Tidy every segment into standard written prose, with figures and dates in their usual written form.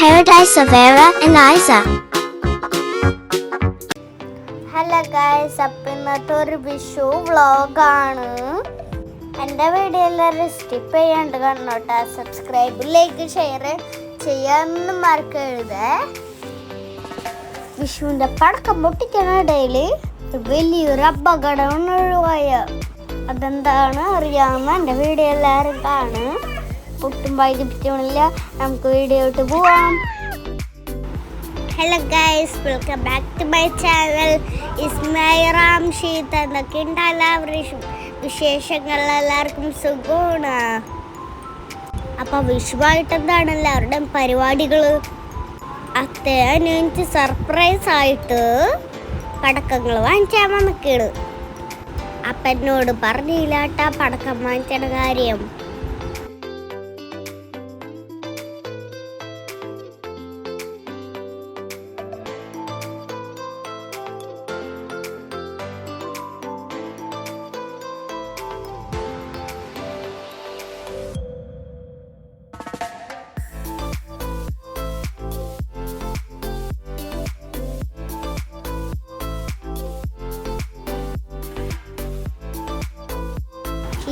Paradise of Vera and Isa. Hello guys, അപ്പം ഇന്നത്തെ ഒരു വിഷു വ്ളോഗാണ്. എൻ്റെ വീഡിയോ എല്ലാവരും സ്കിപ്പ് ചെയ്യാണ്ട് കണ്ടോട്ടെ. സബ്സ്ക്രൈബ്, ലൈക്ക്, ഷെയർ ചെയ്യാനൊന്നും മറക്കരുത്. വിഷുവിൻ്റെ പടക്കം പൊട്ടിക്കാനിടയിൽ വലിയൊരു അപകടം ഒഴിവായ അതെന്താണ് അറിയാവുന്ന എൻ്റെ വീഡിയോ എല്ലാവരും കാണും. ഒട്ടും വൈകിപ്പിക്കുന്നില്ല, നമുക്ക് വീഡിയോ ഇട്ട് പോവാം. Hello guys, welcome back to my channel. ഇസ്മൈറാം ഷീത്ത്. എന്നൊക്കെ ഉണ്ട് എല്ലാവരും വിശേഷങ്ങൾ? എല്ലാവർക്കും സുഖമാണ്. അപ്പം വിഷുവായിട്ട് എന്താണ് എല്ലാവരുടെയും പരിപാടികൾ? എനിക്ക് സർപ്രൈസ് ആയിട്ട് പടക്കങ്ങൾ വാങ്ങിക്കാൻ വന്നിക്കാണ്. അപ്പം എന്നോട് പറഞ്ഞില്ല കേട്ടാ പടക്കം വാങ്ങിച്ച കാര്യം.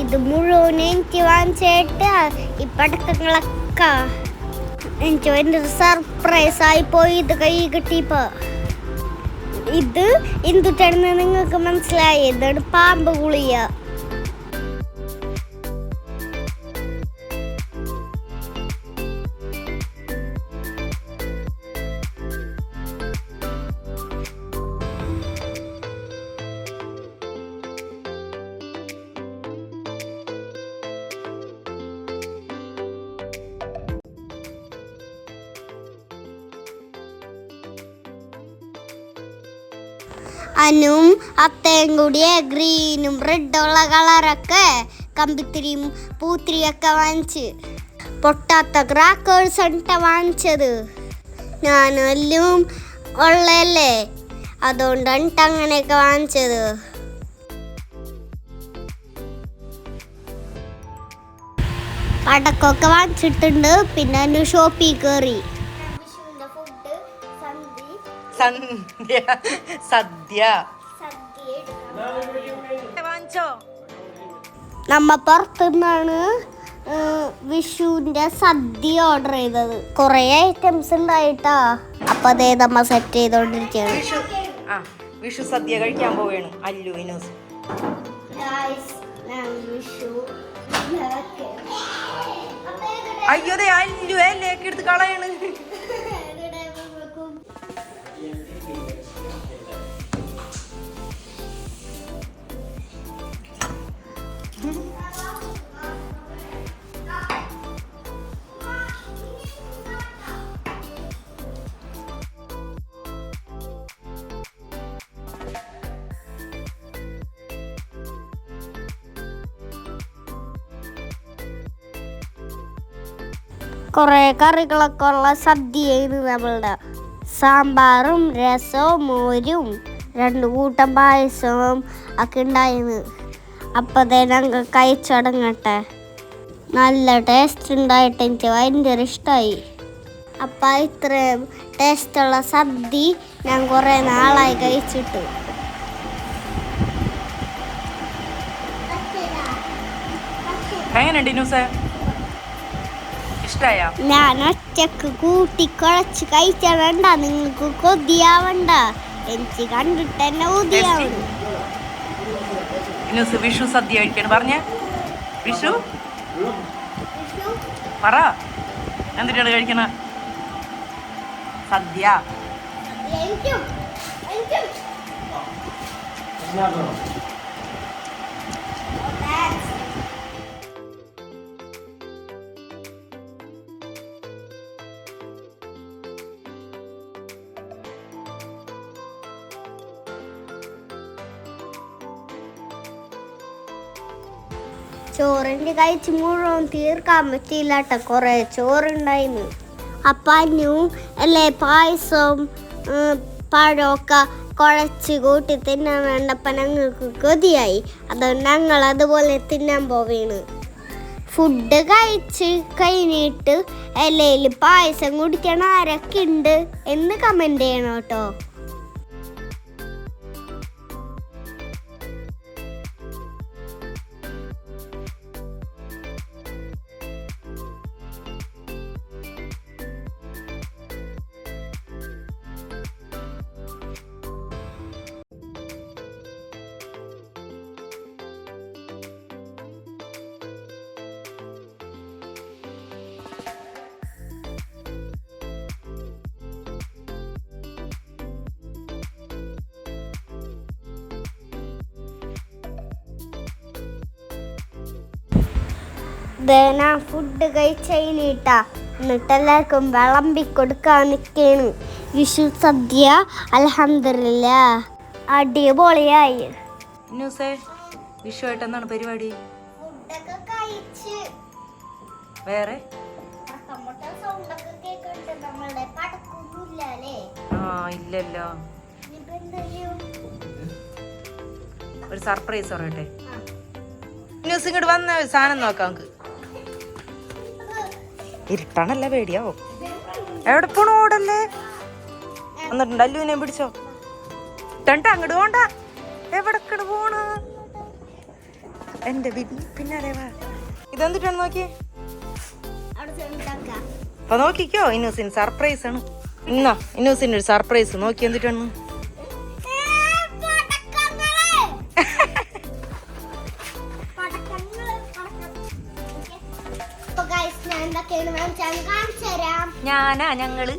ഇത് മുഴുവൻ എനിക്ക് വാങ്ങിച്ചിട്ട് ഈ പടക്കങ്ങളൊക്കെ എനിക്ക് ഭയങ്കര സർപ്രൈസ് ആയി പോയി. ഇത് കൈ കിട്ടിയപ്പോ ഇത് എന്തുട്ടാണെന്ന് നിങ്ങൾക്ക് മനസ്സിലായി. ഇതാണ് പാമ്പ് ഗുളിക. അനും അത്തയും കൂടി ഗ്രീനും റെഡുള്ള കളറൊക്കെ കമ്പിത്തിരിയും പൂത്തിരിയൊക്കെ വാങ്ങിച്ച് പൊട്ടാത്ത ക്രാക്കേഴ്സ് ആണ് വാങ്ങിച്ചത്. ഞാനെല്ലാം ഉള്ളല്ലേ, അതുകൊണ്ടാണ് അങ്ങനെയൊക്കെ വാങ്ങിച്ചത്. പടക്കമൊക്കെ വാങ്ങിച്ചിട്ടുണ്ട്. പിന്നെ അന്നു ഷോപ്പിൽ കയറി. സദ്യ നമ്മ പുറത്തുനിന്നാണ് വിഷുവിന്റെ സദ്യ ഓർഡർ ചെയ്തത്. കുറെ ഐറ്റംസ് ഉണ്ടായിട്ടാ. അപ്പൊ അതേ നമ്മ സെറ്റ് ചെയ്തോണ്ടിരിക്കുകയാണ്. വിഷു സദ്യ കഴിക്കാൻ പോവുകയാണ് അല്ലു ഇനോസ്. അയ്യോ അല്ലു അല്ലേക്ക് എടുത്ത് കളയാണ്. കുറെ കറികളൊക്കെ ഉള്ള സദ്യയായിരുന്നു നമ്മളുടെ. സാമ്പാറും രസവും മോരും 2 കൂട്ടം പായസവും ഒക്കെ ഉണ്ടായിരുന്നു. അപ്പതേ ഞങ്ങൾ കഴിച്ചടങ്ങട്ടെ. നല്ല ടേസ്റ്റ് ഉണ്ടായിട്ട് എനിക്ക് ഭയങ്കര ഇഷ്ടമായി. അപ്പം ഇത്രയും ടേസ്റ്റുള്ള സദ്യ ഞാൻ കുറേ നാളായി കഴിച്ചിട്ട്. ഞാൻ ഒറ്റക്ക് കൂട്ടി കുഴച്ച് കഴിച്ചവണ്ട, നിങ്ങൾക്ക് കൊതിയാവണ്ട. എനിക്ക് കണ്ടിട്ട് തന്നെ കൊതിയാവണം. വിഷു സദ്യ കഴിക്കാണ് പറഞ്ഞ. വിഷു പറ, എന്തിനാണ് കഴിക്കണ? സദ്യ. ചോറിൻ്റെ കഴിച്ച് മുഴുവൻ തീർക്കാൻ പറ്റിയില്ല കേട്ടോ. കുറേ ചോറുണ്ടായിരുന്നു. അപ്പം അന്നു അല്ലേ പായസവും പഴമൊക്കെ കുഴച്ച് കൂട്ടി തിന്നാൻ വേണ്ടപ്പം ഞങ്ങൾക്ക് കൊതിയായി. അതുകൊണ്ട് ഞങ്ങൾ അതുപോലെ തിന്നാൻ പോവുകയാണ്. ഫുഡ് കഴിച്ച് കഴിഞ്ഞിട്ട് ഇലയിൽ പായസം കുടിക്കണ ആരൊക്കെ ഉണ്ട് എന്ന് കമന്റ് ചെയ്യണം കേട്ടോ. ഞാൻ ഫുഡ് കഴിച്ചതിനിട്ടാ എന്നിട്ട് എല്ലാവർക്കും വിളമ്പി കൊടുക്കാൻ നിൽക്കാണ്. വിഷു സദ്യ അൽഹംദുലില്ലാ അടിപൊളിയായി. വിഷുവായിട്ട് എന്താണ് പരിപാടി? ഫുഡൊക്കെ കഴിച്ച് വേറെ ഇല്ലല്ലോ. ഒരു സർപ്രൈസ് പറയട്ടെ. ന്യൂസ് ഇങ്ങോട്ട് വന്ന സാധനം നോക്കാം നമുക്ക്. ഇരുട്ടാണല്ല പേടിയാവോ? എവിടെ പോണു? ഓടല്ലേ എന്നിട്ടുണ്ട്. അല്ലുവിനെ പിടിച്ചോ. തണ്ട അങ്ങോട്ട് പോണ്ട. എവിടക്കട് പോണ എന്റെ പിന്നാലെ വാ. ഇതെന്തിട്ടാണ് നോക്കിയേ? അപ്പൊ നോക്കിക്കോ, ഇന്നൂസിന് സർപ്രൈസ് ആണ്. ഇന്നാ ഇന്നൂസിന്റെ ഒരു സർപ്രൈസ്. നോക്കി എന്തിട്ടാണ്? ഞാനാ ഞങ്ങള്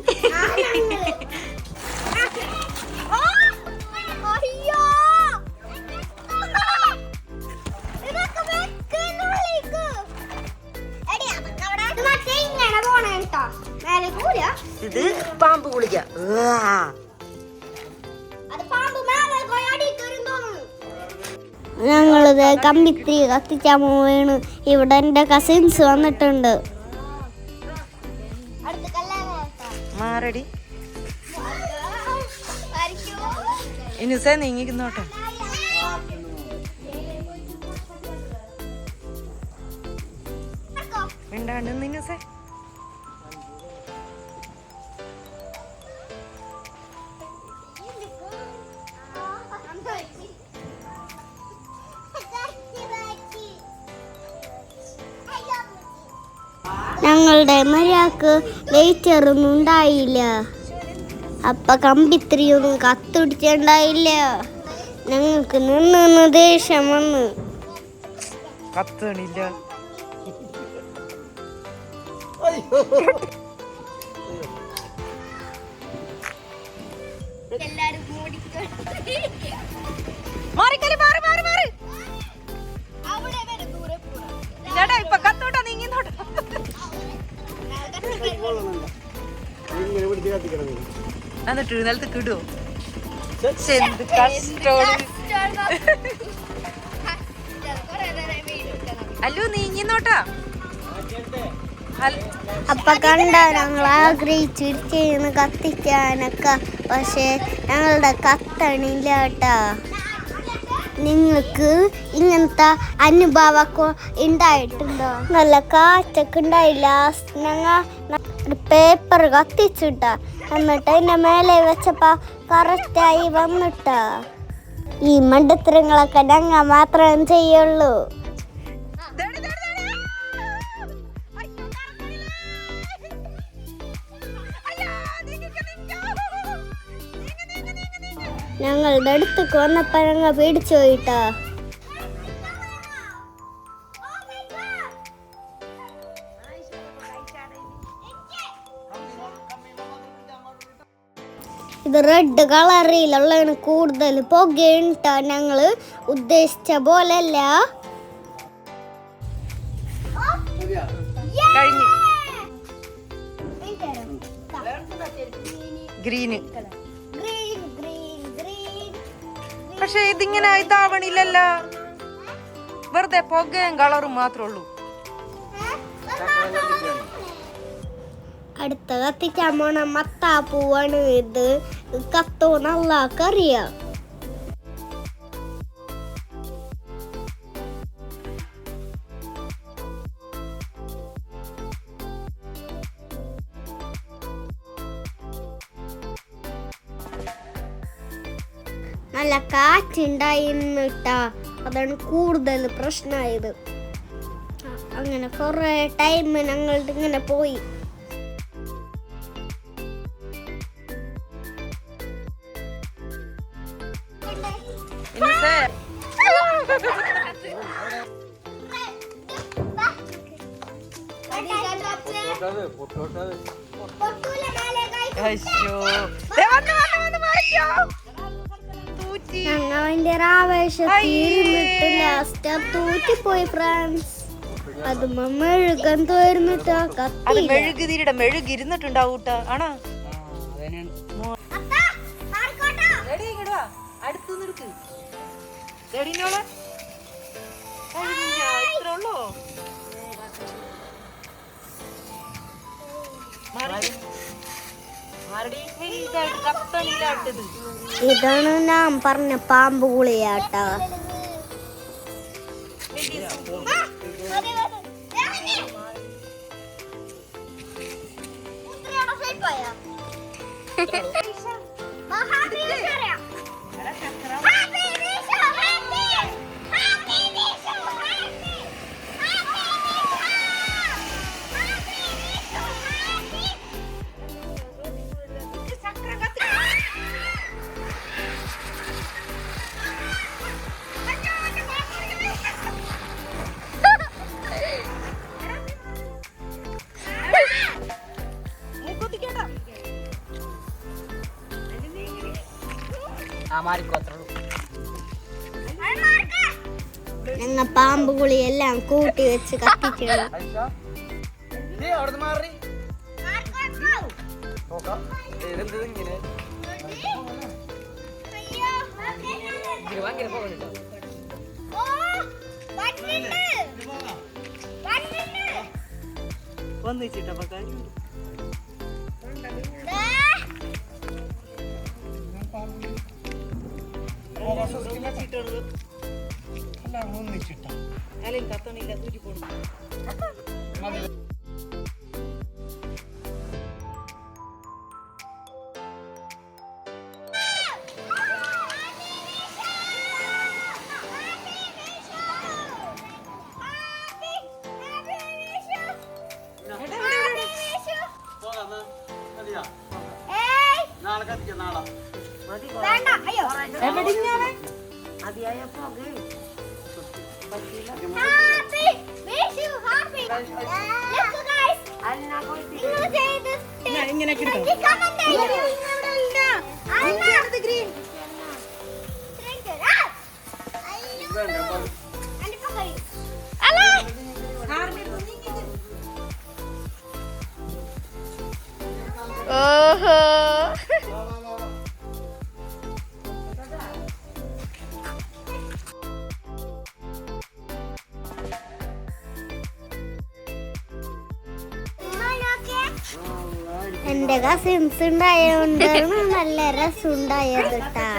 ഇത് പാമ്പ് കുളിക്ക. ഞങ്ങളിത് കമ്പിത്തിരി കത്തിച്ചാൻ പോവാണ്. ഇവിടെ എന്റെ കസിൻസ് വന്നിട്ടുണ്ട്. മാറടി ഇനുസേ നീങ്ങിക്കുന്നോട്ടെ. മിണ്ടാണ്ട് നിന്നുസേ. ഞങ്ങളുടെ മര്യാദക്ക് ലേറ്ററൊന്നും ഉണ്ടായില്ല. അപ്പൊ കമ്പിത്തിരിയൊന്നും കത്തുപിടിച്ചുണ്ടായില്ല. ഞങ്ങൾക്ക് നിന്ന് ദേഷ്യം വന്ന് കത്തണില്ല. ഇപ്പൊ കത്തോട്ടാ നീങ്ങിന്നോട്ടെ. എന്നിട്ട് നിലത്ത് കിടുവോ? എന്ത് കഷ്ടോട്. അല്ലു നീങ്ങിന്നോട്ടാ. അപ്പൊ കണ്ട ഞങ്ങൾ ആഗ്രഹിച്ചിരിക്കുന്നു കത്തിക്കാനൊക്കെ. പക്ഷെ ഞങ്ങളുടെ കത്തണില്ല കേട്ടാ. നിങ്ങൾക്ക് ഇങ്ങനത്തെ അനുഭവമൊക്കെ ഉണ്ടായിട്ടുണ്ടോ? നല്ല കാറ്റൊക്കെ ഉണ്ടായില്ല. ഞങ്ങൾ പേപ്പർ കത്തിച്ചിട്ടാ. എന്നിട്ട് അതിന്റെ മേലെ വെച്ചപ്പോ കറക്റ്റായി വന്നിട്ടാ. ഈ മണ്ടത്തരങ്ങളൊക്കെ ഞങ്ങൾ മാത്രമേ ചെയ്യുള്ളൂ. ഞങ്ങളുടെ അടുത്തേക്ക് വന്നപ്പോ ഞങ്ങൾ പേടിച്ചു പോയിട്ടാ. ഇത് റെഡ് കളറിലുള്ളതാണ് കൂടുതൽ പുകയിട്ടാ. ഞങ്ങള് ഉദ്ദേശിച്ച പോലല്ല. ഗ്രീന്. പക്ഷെ ഇതിങ്ങനെ ഇതാവണില്ലല്ലോ. വെറുതെ പുകയും കളറും മാത്രമേ ഉള്ളൂ. അടുത്ത കത്തിക്കാൻ പോണ മത്താപ്പൂവാണ്. ഇത് കത്തോ നല്ല കറിയാ. നല്ല കാറ്റുണ്ടായിട്ടാ, അതാണ് കൂടുതൽ പ്രശ്നമായത്. അങ്ങനെ കുറെ ടൈം ഞങ്ങളുടെ ഇങ്ങനെ പോയി. ഞങ്ങൾ അതിന്റെ ആവേശത്തിരുന്നിട്ട് ലാസ്റ്റ് തൂറ്റിപ്പോയി ഫ്രണ്ട്സ്. അത് മെഴുകൻ തോരുന്നിട്ട് മെഴുകുതിരിയുടെ മെഴുകിരുന്നിട്ടുണ്ടാവും ട്ടാ. ആണോ അടുത്ത് നിർക്ക്. ഇത്രയുള്ളോ? ഇതാണ് ഞാൻ പറഞ്ഞ പാമ്പ് ഗുളിയാട്ടാ. ഞങ്ങ പാമ്പ് ഗുളിയെല്ലാം കൂട്ടി വെച്ച് കത്തിക്കണം. ഒന്നിച്ചിട്ടപ്പോ കത്തണില്ല തൂറ്റി പോണു. ഇങ്ങനെ ഓഹോ എന്റെ കസിൻസ് ഉണ്ടായോണ്ടാണ് നല്ല രസമുണ്ടായത് കേട്ടാ.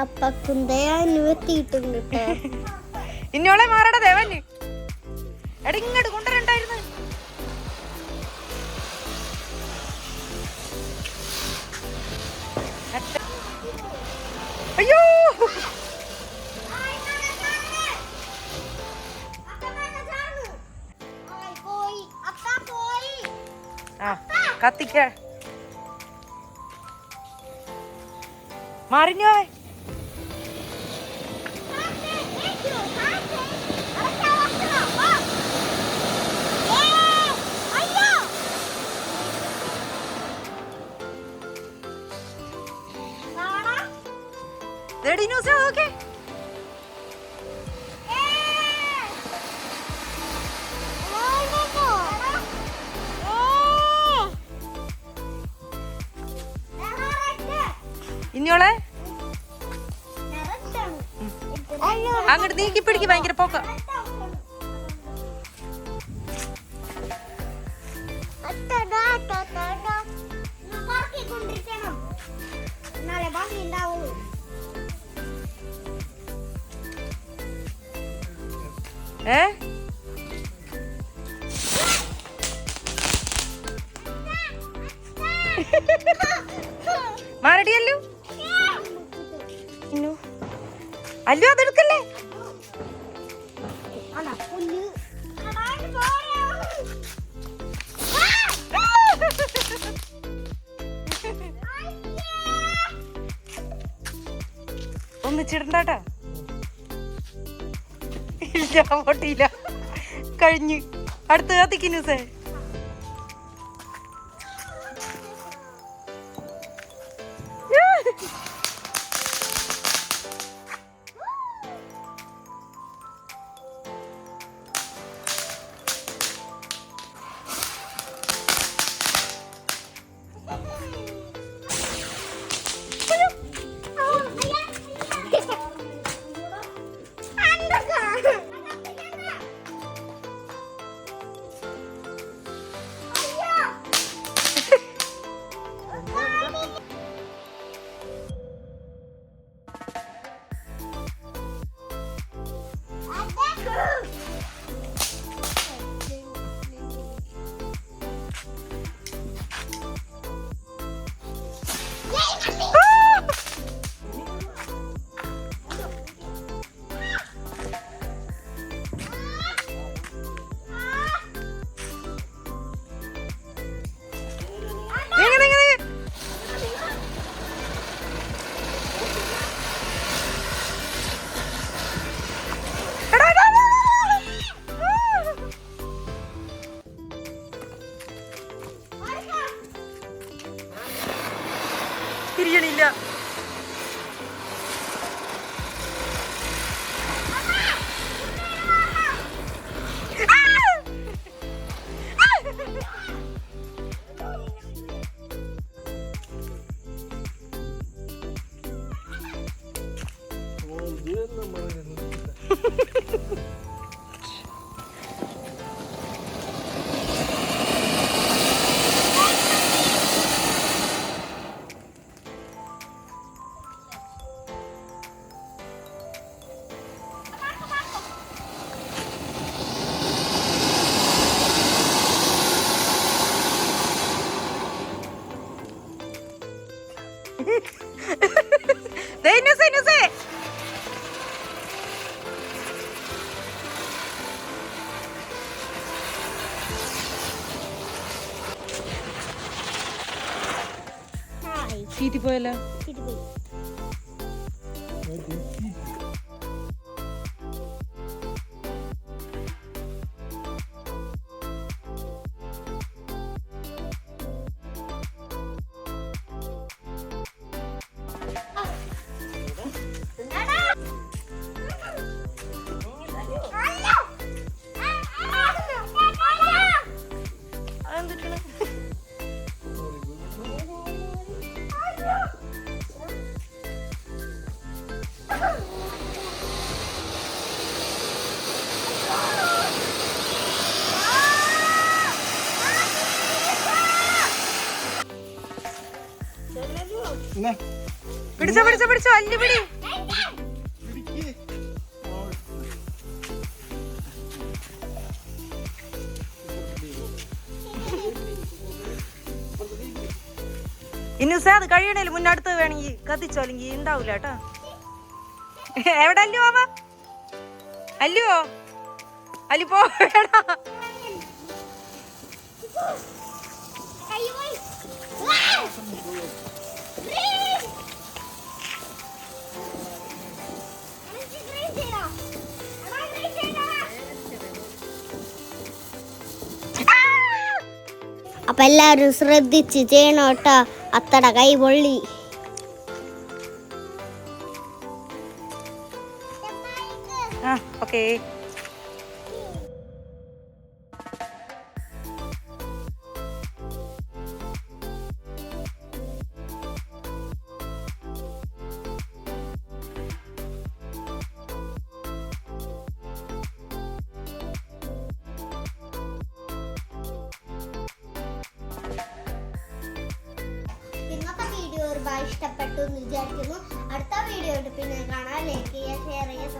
അപ്പക്കുന്തയെ അനുവെത്തിയിട്ടുണ്ട് കേട്ടോ. ഇന്നോളെ മാറട ദേവന് എടാ ഇങ്ങോട്ട് കൊണ്ടുവരണ്ടായിരുന്നു. അയ്യോ ആ കത്തിക്ക മറിഞ്ഞോ. Ready, no, sir? Okay. ഇനിയോളെ അങ്ങോട്ട് നീക്കി പിടിക്ക്, ഭയങ്കര പോക്ക. എന്നാലേ ഭംഗി ഉണ്ടാവുള്ളൂ. ഏ മാറടിയല്ലോ അല്ലു അതെടുക്കല്ലേ. ഒന്നിച്ചിടണ്ടാട്ടാ. ഇല്ല പൊട്ടിയില്ല, കഴിഞ്ഞ്. അടുത്ത് കത്തിക്ക് ന്യൂസേ. തിരിയണില്ല. ചീറ്റി പോയല്ലോ. പിടിച്ചോ പിടിച്ചോ പിടിച്ചോ, അല്ലു പിടി. ഇന്നുസേ അത് കഴിയണേലും മുന്നടുത്ത് വേണമെങ്കിൽ കത്തിച്ചോ, അല്ലെങ്കിൽ ഉണ്ടാവൂല കേട്ടോ. എവിടെ അല്ലു ആവാ? അല്ലുവോ? അല്ലു പോടാ. അപ്പൊ എല്ലാരും ശ്രദ്ധിച്ച് ചെയ്യണം കേട്ടോ. അത്തട കൈ പൊള്ളി. ഓക്കേ. ഇഷ്ടപ്പെട്ടു എന്ന് വിചാരിക്കുന്നു. അടുത്ത വീഡിയോ പിന്നെ കാണാം. ലൈക്ക് ചെയ്യുക, ഷെയർ ചെയ്യുക,